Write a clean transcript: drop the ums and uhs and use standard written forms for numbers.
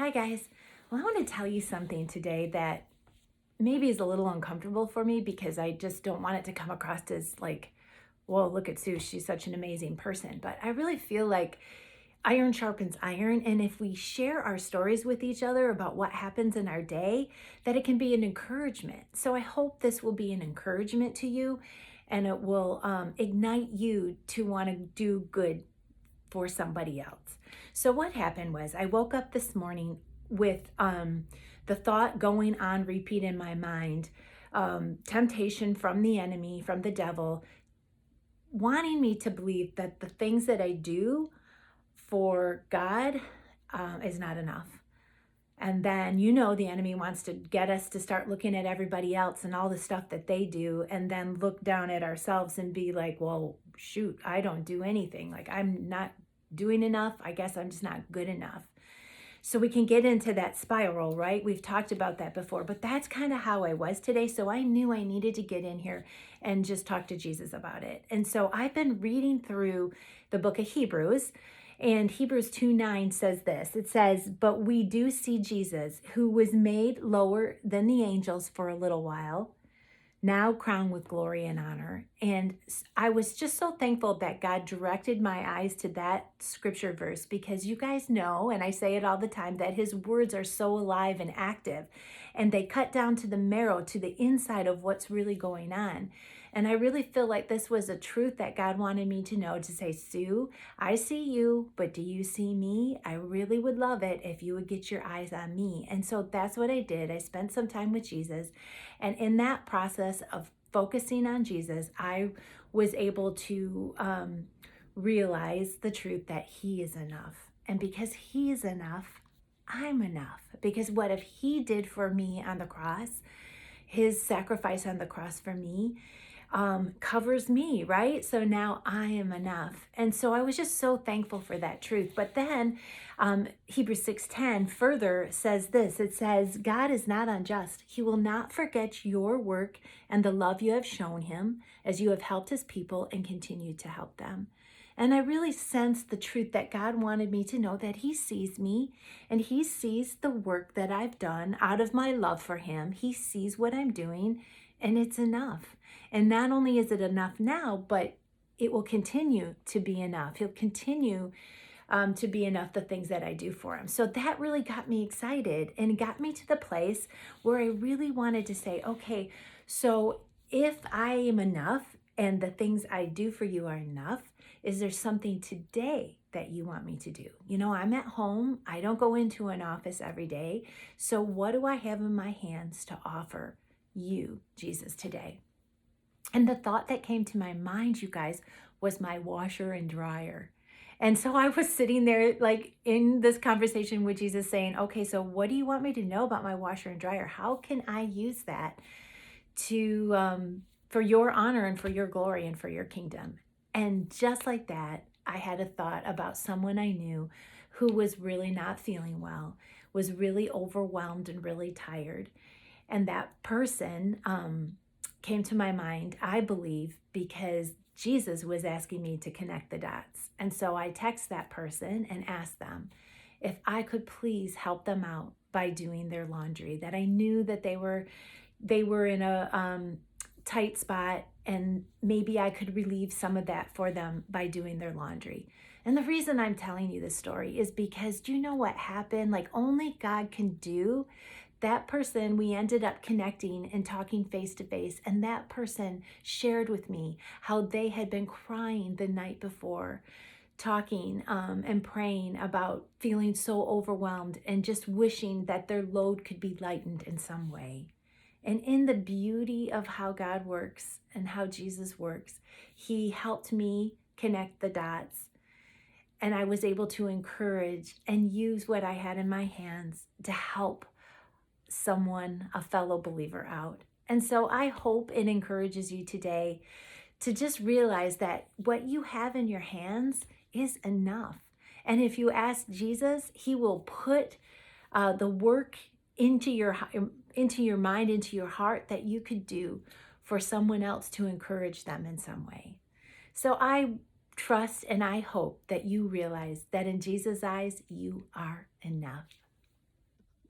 Hi, guys. Well, I want to tell you something today that maybe is a little uncomfortable for me because I just don't want it to come across as like, well, look at Sue, she's such an amazing person. But I really feel like iron sharpens iron. And if we share our stories with each other about what happens in our day, that it can be an encouragement. So I hope this will be an encouragement to you and it will ignite you to want to do good for somebody else. So what happened was I woke up this morning with the thought going on repeat in my mind, temptation from the enemy, from the devil, wanting me to believe that the things that I do for God is not enough. And then, the enemy wants to get us to start looking at everybody else and all the stuff that they do, and then look down at ourselves and be like, well, shoot, I don't do anything. Like, I'm not doing enough. I guess I'm just not good enough. So we can get into that spiral, right? We've talked about that before, but that's kind of how I was today. So I knew I needed to get in here and just talk to Jesus about it. And so I've been reading through the book of Hebrews, and Hebrews 2:9 says this. It says, but we do see Jesus, who was made lower than the angels for a little while, now crowned with glory and honor. And I was just so thankful that God directed my eyes to that scripture verse, because you guys know, and I say it all the time, that his words are so alive and active, and they cut down to the marrow, to the inside of what's really going on. And I really feel like this was a truth that God wanted me to know, to say, Sue, I see you, but do you see me? I really would love it if you would get your eyes on me. And so that's what I did. I spent some time with Jesus. And in that process of focusing on Jesus, I was able to realize the truth that he is enough. And because he is enough, I'm enough. Because what if he did for me on the cross, his sacrifice on the cross for me, covers me, right? So now I am enough. And so I was just so thankful for that truth. But then Hebrews 6:10 further says this. It says, God is not unjust. He will not forget your work and the love you have shown him as you have helped his people and continue to help them. And I really sensed the truth that God wanted me to know, that he sees me and he sees the work that I've done out of my love for him. He sees what I'm doing, and it's enough. And not only is it enough now, but it will continue to be enough. He'll continue to be enough, the things that I do for him. So that really got me excited and got me to the place where I really wanted to say, okay, so if I am enough and the things I do for you are enough, is there something today that you want me to do? I'm at home. I don't go into an office every day. So what do I have in my hands to offer you, Jesus, today? And the thought that came to my mind, you guys, was my washer and dryer. And so I was sitting there like in this conversation with Jesus saying, okay, so what do you want me to know about my washer and dryer? How can I use that to for your honor and for your glory and for your kingdom? And just like that, I had a thought about someone I knew who was really not feeling well, was really overwhelmed and really tired. And that person came to my mind, I believe, because Jesus was asking me to connect the dots. And so I text that person and asked them if I could please help them out by doing their laundry, that I knew that they were in a tight spot, and maybe I could relieve some of that for them by doing their laundry. And the reason I'm telling you this story is because, do you know what happened? Like, only God can do. That person, we ended up connecting and talking face to face, and that person shared with me how they had been crying the night before, talking and praying about feeling so overwhelmed and just wishing that their load could be lightened in some way. And in the beauty of how God works and how Jesus works, he helped me connect the dots. And I was able to encourage and use what I had in my hands to help someone, a fellow believer, out. And so I hope it encourages you today to just realize that what you have in your hands is enough. And if you ask Jesus, he will put the work into your mind, into your heart, that you could do for someone else to encourage them in some way. So I trust and I hope that you realize that in Jesus' eyes, you are enough.